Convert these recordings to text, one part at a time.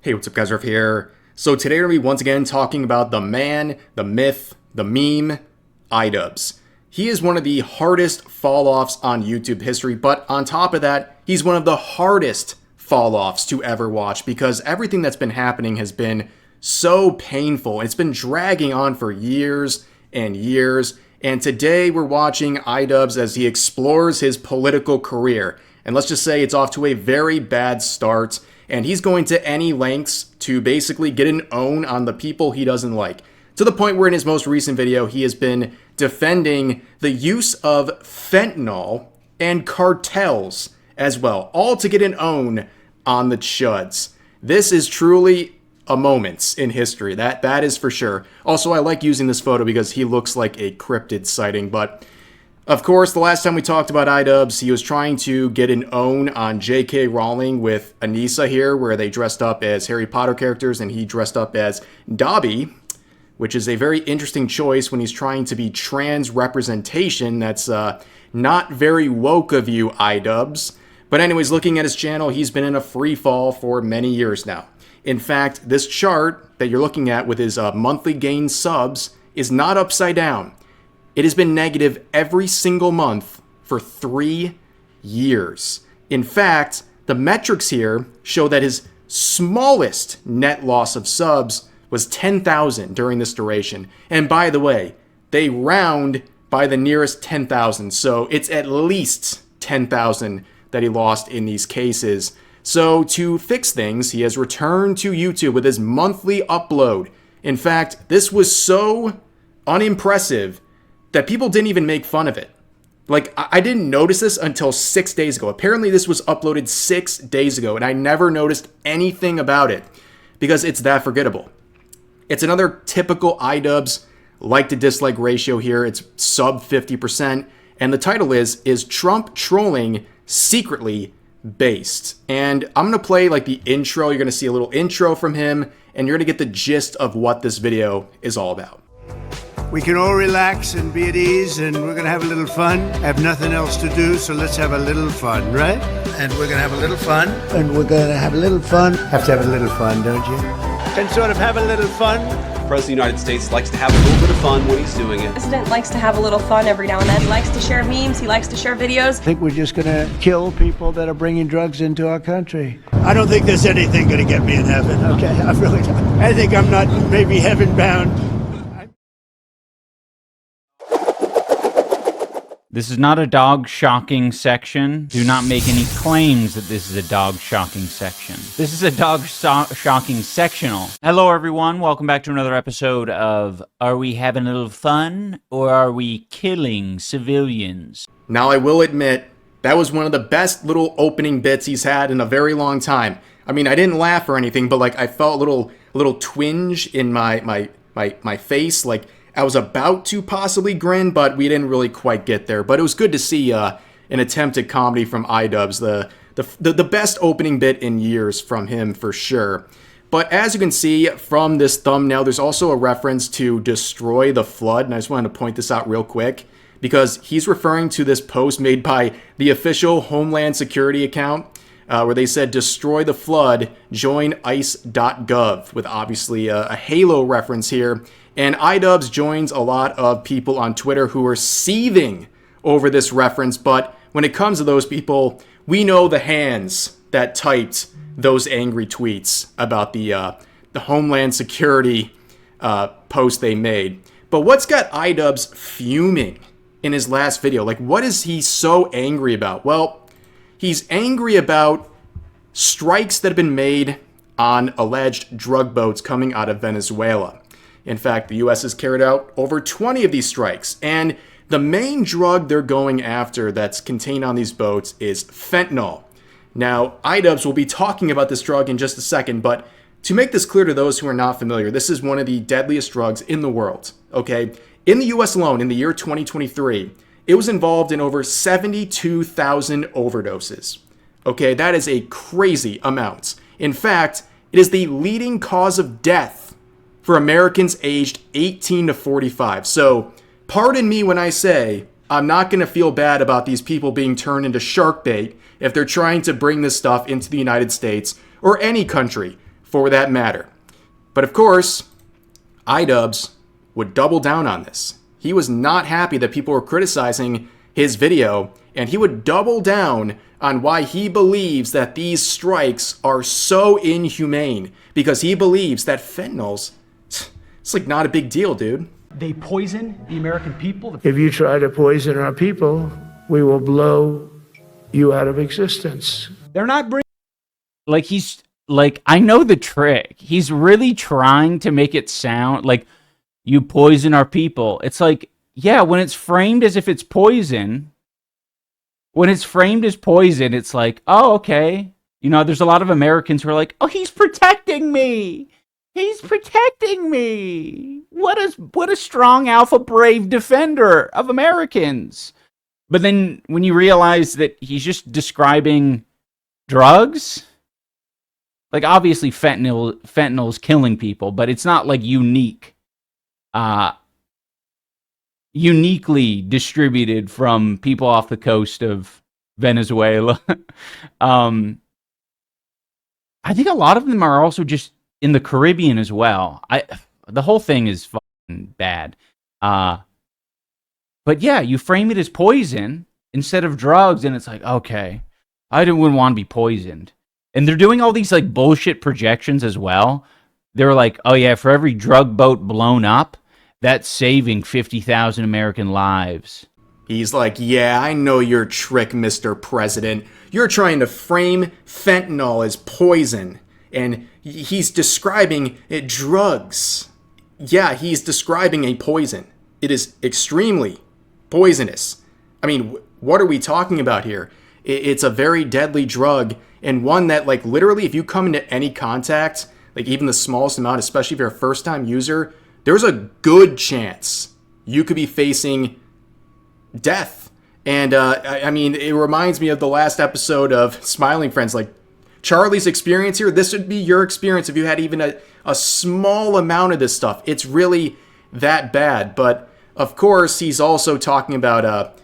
Hey, what's up guys, Ruff here. So today we're going to be once again talking about the man, the myth, the meme, Idubbbz. He is one of the hardest fall-offs on YouTube history, but on top of that, he's one of the hardest fall-offs to ever watch because everything that's been happening has been so painful. It's been dragging on for years and years, and today we're watching Idubbbz as he explores his political career. And let's just say it's off to a very bad start. And he's going to any lengths to basically get an own on the people he doesn't like. To the point where in his most recent video, he has been defending the use of fentanyl and cartels as well, all to get an own on the chuds. This is truly a moment in history, that is for sure. Also, I like using this photo because he looks like a cryptid sighting, but of course, the last time we talked about Idubbbz, he was trying to get an own on J.K. Rowling with Anisa here, where they dressed up as Harry Potter characters, and he dressed up as Dobby, which is a very interesting choice when he's trying to be trans representation. That's not very woke of you, Idubbbz. But anyways, looking at his channel, he's been in a free fall for many years now. In fact, this chart that you're looking at with his monthly gain subs is not upside down. It has been negative every single month for 3 years. In fact, the metrics here show that his smallest net loss of subs was 10,000 during this duration. And by the way, they round by the nearest 10,000, so it's at least 10,000 that he lost in these cases. So to fix things, he has returned to YouTube with his monthly upload. In fact, this was so unimpressive that people didn't even make fun of it. Like, I didn't notice this until 6 days ago. Apparently this was uploaded 6 days ago, and I never noticed anything about it because it's that forgettable. It's another typical Idubbbz like to dislike ratio here. It's sub 50%, and the title is Trump Trolling Secretly Based? And I'm gonna play like the intro. You're gonna see a little intro from him, and you're gonna get the gist of what this video is all about. We can all relax and be at ease, and we're gonna have a little fun. I have nothing else to do, so let's have a little fun, right? And we're gonna have a little fun. And we're gonna have a little fun. Have to have a little fun, don't you? And sort of have a little fun. The President of the United States likes to have a little bit of fun when he's doing it. The President likes to have a little fun every now and then. He likes to share memes, he likes to share videos. I think we're just gonna kill people that are bringing drugs into our country. I don't think there's anything gonna get me in heaven, okay? I really don't. I think I'm not maybe heaven bound. This is not a dog shocking section. Do not make any claims that this is a dog shocking section. This is a dog shocking sectional. Hello everyone, welcome back to another episode of Are We Having a Little Fun or Are We Killing Civilians? Now I will admit, that was one of the best little opening bits he's had in a very long time. I mean, I didn't laugh or anything, but like I felt a little twinge in my face, like I was about to possibly grin, but we didn't really quite get there. But it was good to see an attempt at comedy from Idubbbz, the best opening bit in years from him for sure. But as you can see from this thumbnail, there's also a reference to Destroy the Flood, and I just wanted to point this out real quick because he's referring to this post made by the official Homeland Security account where they said, "Destroy the flood, join ice.gov," with obviously a Halo reference here. And Idubbbz joins a lot of people on Twitter who are seething over this reference, but when it comes to those people, we know the hands that typed those angry tweets about the Homeland Security post they made. But what's got Idubbbz fuming in his last video? Like, what is he so angry about? Well, he's angry about strikes that have been made on alleged drug boats coming out of Venezuela. In fact, the U.S. has carried out over 20 of these strikes, and the main drug they're going after that's contained on these boats is fentanyl. Now, Idubbbz will be talking about this drug in just a second, but to make this clear to those who are not familiar, this is one of the deadliest drugs in the world, okay? In the U.S. alone, in the year 2023, it was involved in over 72,000 overdoses. Okay, that is a crazy amount. In fact, it is the leading cause of death for Americans aged 18 to 45. So, pardon me when I say I'm not going to feel bad about these people being turned into shark bait if they're trying to bring this stuff into the United States or any country for that matter. But of course, Idubbbz would double down on this. He was not happy that people were criticizing his video, and he would double down on why he believes that these strikes are so inhumane, because he believes that fentanyl's, it's like not a big deal, dude. They poison the American people. If you try to poison our people, we will blow you out of existence. They're not bringing. Like, he's like, I know the trick. He's really trying to make it sound like you poison our people. It's like, yeah, when it's framed as if it's poison, it's like, oh, okay. You know, there's a lot of Americans who are like, oh, he's protecting me. He's protecting me. What a strong alpha brave defender of Americans. But then when you realize that he's just describing drugs, like, obviously fentanyl is killing people, but it's not like uniquely distributed from people off the coast of Venezuela. I think a lot of them are also just in the Caribbean as well. The whole thing is fucking bad. But yeah, you frame it as poison instead of drugs, and it's like, okay, wouldn't want to be poisoned. And they're doing all these like bullshit projections as well. They're like, oh yeah, for every drug boat blown up, that's saving 50,000 American lives. He's like, yeah, I know your trick, Mr. President. You're trying to frame fentanyl as poison. And he's describing it drugs. Yeah, he's describing a poison. It is extremely poisonous. I mean, what are we talking about here? It's a very deadly drug, and one that, like, literally, if you come into any contact, like even the smallest amount, especially if you're a first-time user, there's a good chance you could be facing death. And, I mean, it reminds me of the last episode of Smiling Friends. Like, Charlie's experience here, this would be your experience if you had even a small amount of this stuff. It's really that bad. But, of course, he's also talking about,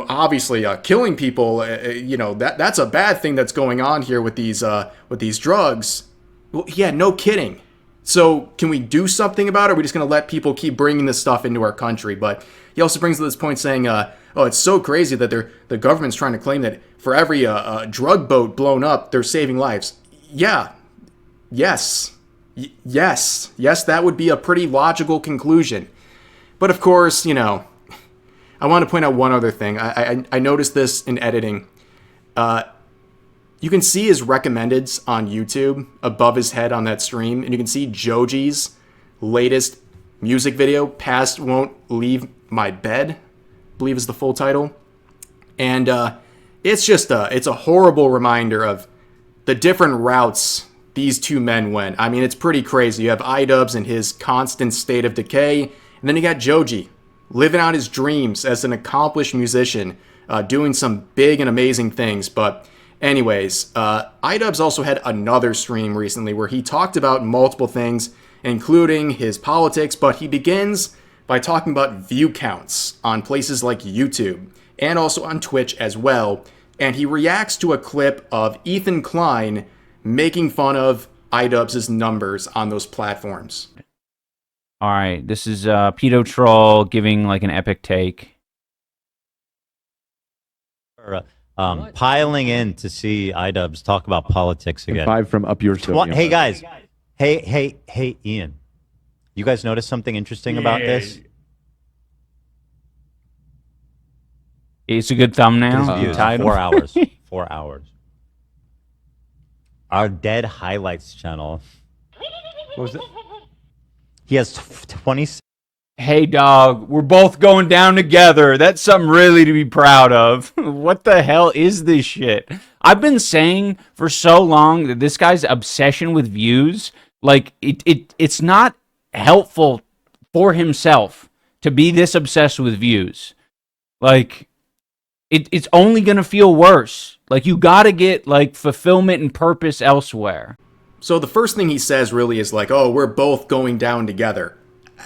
obviously killing people. That's a bad thing that's going on here with these drugs. Well, yeah, no kidding. So can we do something about it? Or are we just going to let people keep bringing this stuff into our country? But he also brings to this point saying, it's so crazy that the government's trying to claim that for every drug boat blown up, they're saving lives. Yeah. Yes, that would be a pretty logical conclusion. But of course, I want to point out one other thing. I noticed this in editing. You can see his recommendeds on YouTube above his head on that stream, and you can see Joji's latest music video, Past Won't Leave My Bed, I believe is the full title. And it's a horrible reminder of the different routes these two men went. I mean, it's pretty crazy. You have Idubbbz and his constant state of decay, and then you got Joji living out his dreams as an accomplished musician, doing some big and amazing things. But anyways, Idubbbz also had another stream recently where he talked about multiple things, including his politics, but he begins by talking about view counts on places like YouTube and also on Twitch as well. And he reacts to a clip of Ethan Klein making fun of Idubbbz's numbers on those platforms. All right, this is Pedo Troll giving like an epic take. Piling in to see Idubbbz talk about politics again. 5 from up your show. Hey guys, hey, Ian, you guys notice something interesting about this? It's a good thumbnail. Views, Title. 4 hours. 4 hours. Our Dead Highlights channel. What was it? He has 20. Hey, dog, we're both going down together. That's something really to be proud of. What the hell is this shit? I've been saying for so long that this guy's obsession with views, like, it's not helpful for himself to be this obsessed with views. Like, it's only going to feel worse. Like, you got to get, like, fulfillment and purpose elsewhere. So the first thing he says really is like, oh, we're both going down together.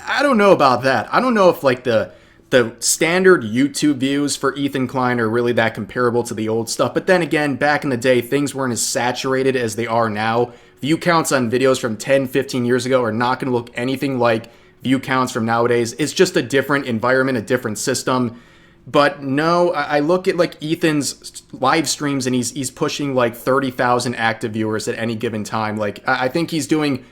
I don't know about that. I don't know if like the standard YouTube views for Ethan Klein are really that comparable to the old stuff. But then again, back in the day, things weren't as saturated as they are now view counts on videos from 10, 15 years ago are not going to look anything like view counts from nowadays. It's just a different environment, a different system. But no, I look at like Ethan's live streams and he's pushing like 30,000 active viewers at any given time. Like I think he's doing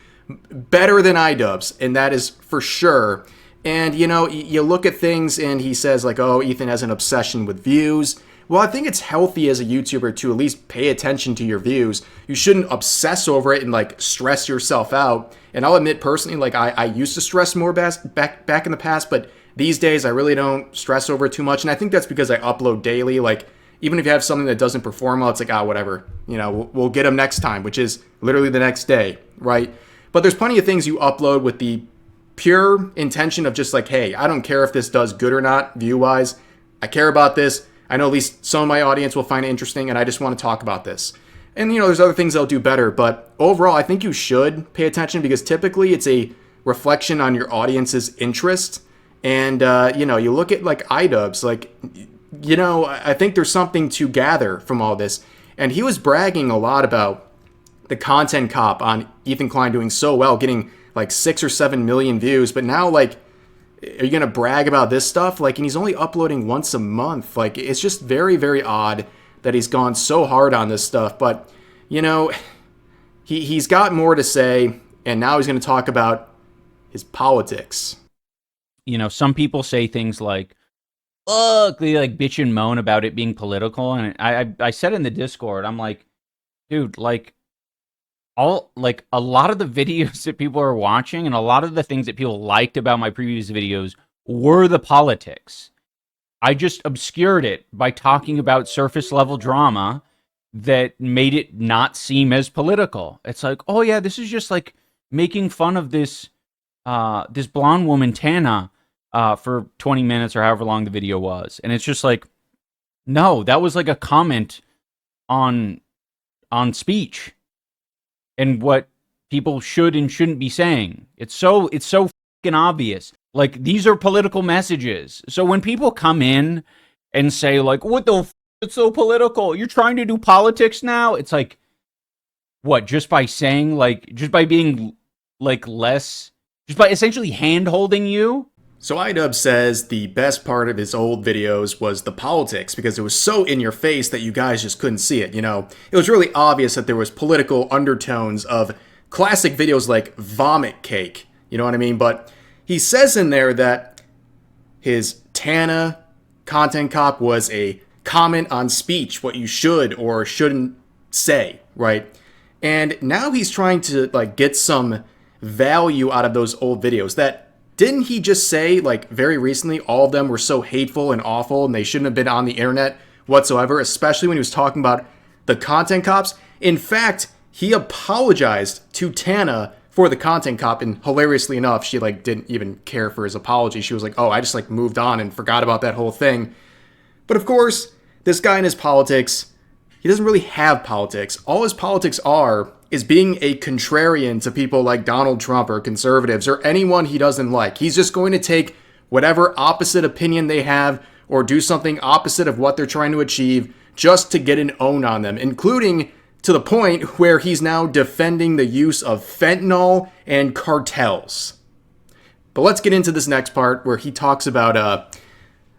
better than Idubbbz, and that is for sure. And you know, you look at things and he says like, oh, Ethan has an obsession with views. Well, I think it's healthy as a YouTuber to at least pay attention to your views. You shouldn't obsess over it and like stress yourself out. And I'll admit personally, like I used to stress more back in the past, but these days I really don't stress over it too much. And I think that's because I upload daily. Like even if you have something that doesn't perform well, it's like, whatever, you know, we'll get them next time, which is literally the next day, right? But there's plenty of things you upload with the pure intention of just like, hey, I don't care if this does good or not view-wise. I care about this. I know at least some of my audience will find it interesting, and I just want to talk about this. And, you know, there's other things they'll do better, but overall, I think you should pay attention because typically it's a reflection on your audience's interest. And, you know, you look at, like, Idubbbz, like, you know, I think there's something to gather from all this. And he was bragging a lot about the content cop on Ethan Klein doing so well, getting, like, 6 or 7 million views. But now, like, are you going to brag about this stuff? Like, and he's only uploading once a month. Like, it's just very, very odd that he's gone so hard on this stuff. But, you know, he's got more to say, and now he's going to talk about his politics. You know, some people say things like, look, they like bitch and moan about it being political. And I said in the Discord, I'm like, dude, like, a lot of the videos that people are watching and a lot of the things that people liked about my previous videos were the politics. I just obscured it by talking about surface level drama that made it not seem as political. It's like, oh yeah, this is just like making fun of this blonde woman, Tana, for 20 minutes or however long the video was. And it's just like, no, that was like a comment on speech and what people should and shouldn't be saying. It's so fucking obvious. Like, these are political messages. So when people come in and say, like, what the f***, it's so political, you're trying to do politics now? It's like, what, just by saying, like, just by being, like, less, just by essentially hand-holding you? So Idubbbz says the best part of his old videos was the politics because it was so in your face that you guys just couldn't see it, you know? It was really obvious that there was political undertones of classic videos like Vomit Cake, you know what I mean? But he says in there that his Tana content cop was a comment on speech, what you should or shouldn't say, right? And now he's trying to like get some value out of those old videos that didn't he just say, like, very recently, all of them were so hateful and awful and they shouldn't have been on the internet whatsoever, especially when he was talking about the content cops? In fact, he apologized to Tana for the content cop, and hilariously enough, she, like, didn't even care for his apology. She was like, oh, I just, like, moved on and forgot about that whole thing. But, of course, this guy and his politics, he doesn't really have politics. All his politics are is being a contrarian to people like Donald Trump or conservatives or anyone he doesn't like. He's just going to take whatever opposite opinion they have or do something opposite of what they're trying to achieve just to get an own on them, including to the point where he's now defending the use of fentanyl and cartels. But let's get into this next part where he talks about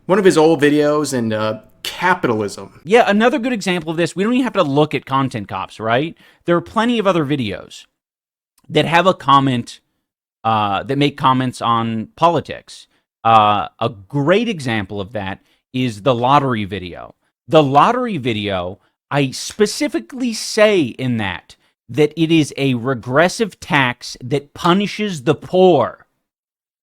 one of his old videos and capitalism. Yeah, another good example of this, we don't even have to look at content cops, right? There are plenty of other videos that have a comment, that make comments on politics. A great example of that is the lottery video. The lottery video, I specifically say in that it is a regressive tax that punishes the poor.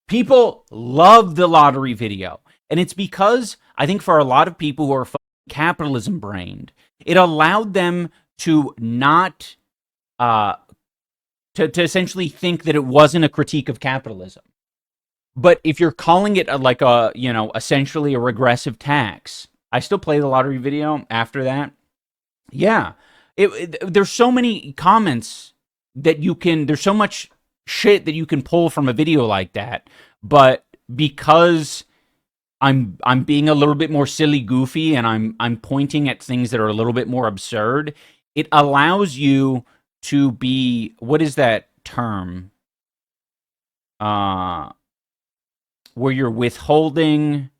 People love the lottery video. And it's because I think for a lot of people who are capitalism brained, it allowed them to not, to essentially think that it wasn't a critique of capitalism. But if you're calling it like a, you know, essentially a regressive tax, I still play the lottery video after that. Yeah. There's so many comments that you can, there's so much shit that you can pull from a video like that. But because I'm being a little bit more silly goofy and I'm pointing at things that are a little bit more absurd, it allows you to be, what is that term? Where you're withholding.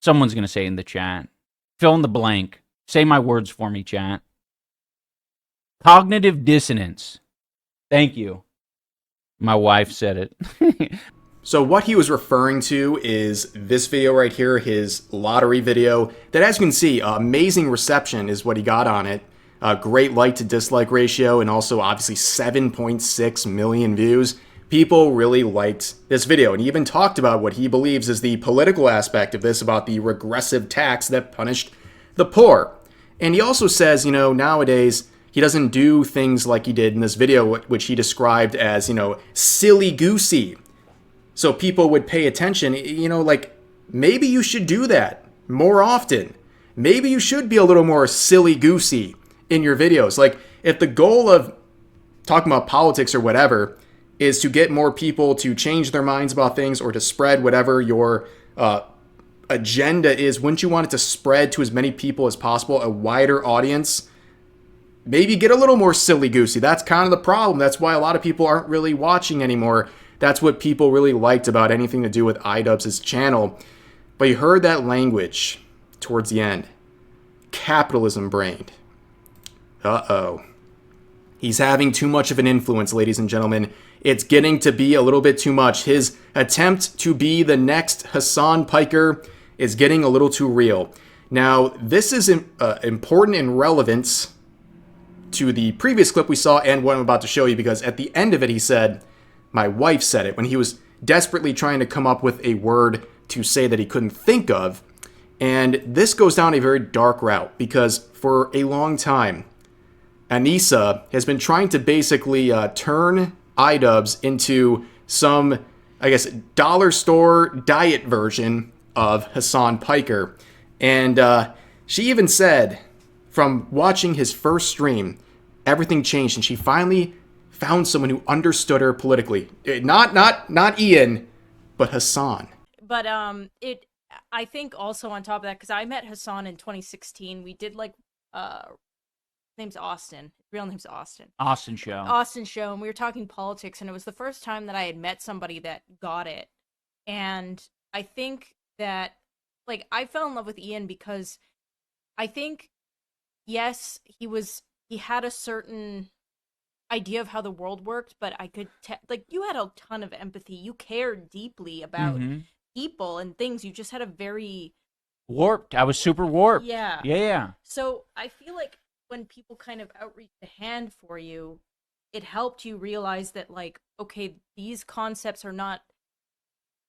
Someone's going to say in the chat. Fill in the blank. Say my words for me, chat. Cognitive dissonance. Thank you. My wife said it. So what he was referring to is this video right here, his lottery video, that as you can see, amazing reception is what he got on it. Great like to dislike ratio, and also obviously 7.6 million views. People really liked this video, and he even talked about what he believes is the political aspect of this, about the regressive tax that punished the poor. And he also says, you know, nowadays he doesn't do things like he did in this video, which he described as, you know, silly-goosey. So people would pay attention, you know, like, maybe you should do that more often. Maybe you should be a little more silly-goosey in your videos. Like, if the goal of talking about politics or whatever is to get more people to change their minds about things or to spread whatever your agenda is, wouldn't you want it to spread to as many people as possible, a wider audience? Maybe get a little more silly-goosey. That's kind of the problem. That's why a lot of people aren't really watching anymore. That's what people really liked about anything to do with Idubbbz' channel. But you heard that language towards the end. Capitalism brained. Uh-oh. He's having too much of an influence, ladies and gentlemen. It's getting to be a little bit too much. His attempt to be the next Hassan Piker is getting a little too real. Now, this is important and relevant to the previous clip we saw and what I'm about to show you, because at the end of it he said, my wife said it, when he was desperately trying to come up with a word to say that he couldn't think of. And this goes down a very dark route, because for a long time, Anisa has been trying to basically turn Idubbbz into some, I guess, dollar store diet version of Hassan Piker. And she even said, from watching his first stream, everything changed, and she finally found someone who understood her politically. Not Ian, but Hassan. But I think also on top of that, because I met Hassan in 2016, we did like name's Austin. Real name's Austin. Austin show, and we were talking politics, and it was the first time that I had met somebody that got it. And I think that, like, I fell in love with Ian because I think, yes, he had a certain idea of how the world worked, but I could like, you had a ton of empathy. You cared deeply about people and things. You just had a very warped. I was super warped. Yeah. So I feel like when people kind of outreach a hand for you, it helped you realize that, like, okay, these concepts are not,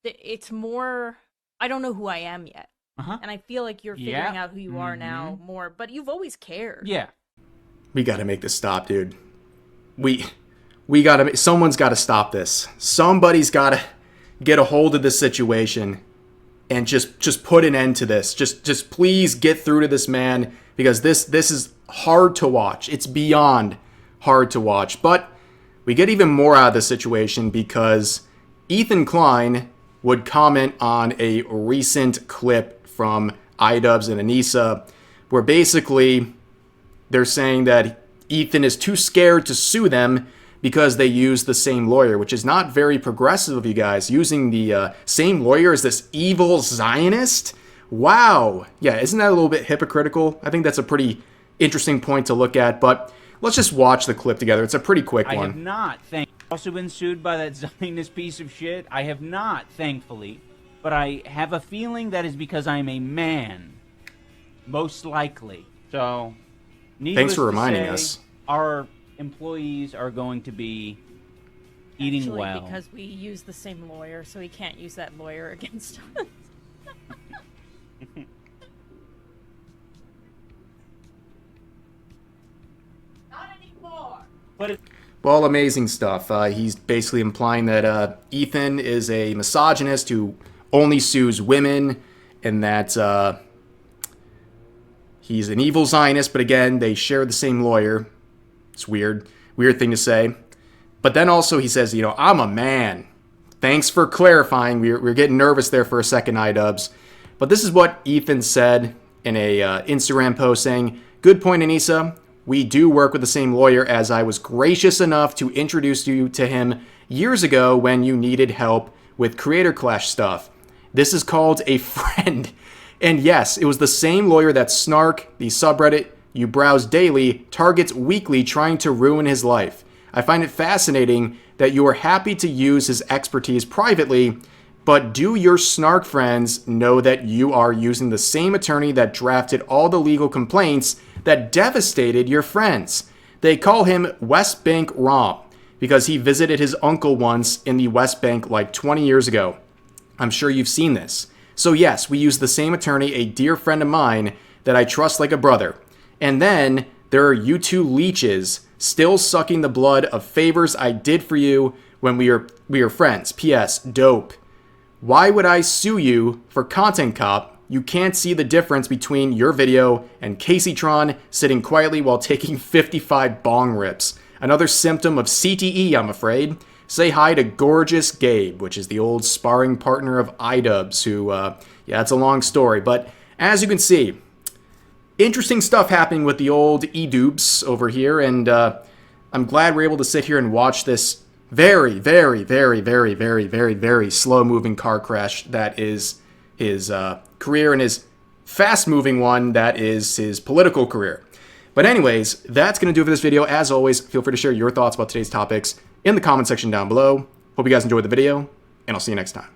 it's more, I don't know who I am yet. And I feel like you're figuring out who you are now more, but you've always cared. Yeah. We gotta make this stop, dude. We gotta, someone's gotta stop this. Somebody's gotta get a hold of this situation and just put an end to this. Just please get through to this man, because this is hard to watch. It's beyond hard to watch. But we get even more out of this situation because Ethan Klein would comment on a recent clip from Idubbbz and Anisa, where basically they're saying that Ethan is too scared to sue them because they use the same lawyer, which is not very progressive of you guys, using the same lawyer as this evil Zionist. Wow. Yeah, isn't that a little bit hypocritical? I think that's a pretty interesting point to look at, but let's just watch the clip together. It's a pretty quick one. I have not, also been sued by that Zionist piece of shit. I have not, thankfully, but I have a feeling that is because I'm a man. Most likely. So, thanks for reminding us. Our employees are going to be eating Actually, well. because we use the same lawyer, so he can't use that lawyer against us. Not anymore. Well, amazing stuff. He's basically implying that Ethan is a misogynist who only sues women, and that he's an evil Zionist, but again, they share the same lawyer. It's weird thing to say. But then also he says, you know, I'm a man. Thanks for clarifying. We're getting nervous there for a second, Idubbbz. But this is what Ethan said in a Instagram post, saying, Good point, Anisa. We do work with the same lawyer, as I was gracious enough to introduce you to him years ago when you needed help with Creator Clash stuff. This is called a friend. And yes, it was the same lawyer that Snark, the subreddit you browse daily, targets weekly trying to ruin his life. I find it fascinating that you are happy to use his expertise privately, but do your Snark friends know that you are using the same attorney that drafted all the legal complaints that devastated your friends? They call him West Bank Rom because he visited his uncle once in the West Bank like 20 years ago. I'm sure you've seen this. So yes, we use the same attorney, a dear friend of mine that I trust like a brother. And then there are you two leeches still sucking the blood of favors I did for you when we were friends. P.S. Dope. Why would I sue you for Content Cop? You can't see the difference between your video and Caseytron sitting quietly while taking 55 bong rips. Another symptom of CTE, I'm afraid. Say hi to Gorgeous Gabe, which is the old sparring partner of Idubbbz, who, yeah, it's a long story. But as you can see, interesting stuff happening with the old Idubbbz over here, and I'm glad we're able to sit here and watch this very, very, very, very, very, very, very slow-moving car crash that is his career, and his fast-moving one that is his political career. But anyways, that's going to do it for this video. As always, feel free to share your thoughts about today's topics in the comment section down below. Hope you guys enjoyed the video, and I'll see you next time.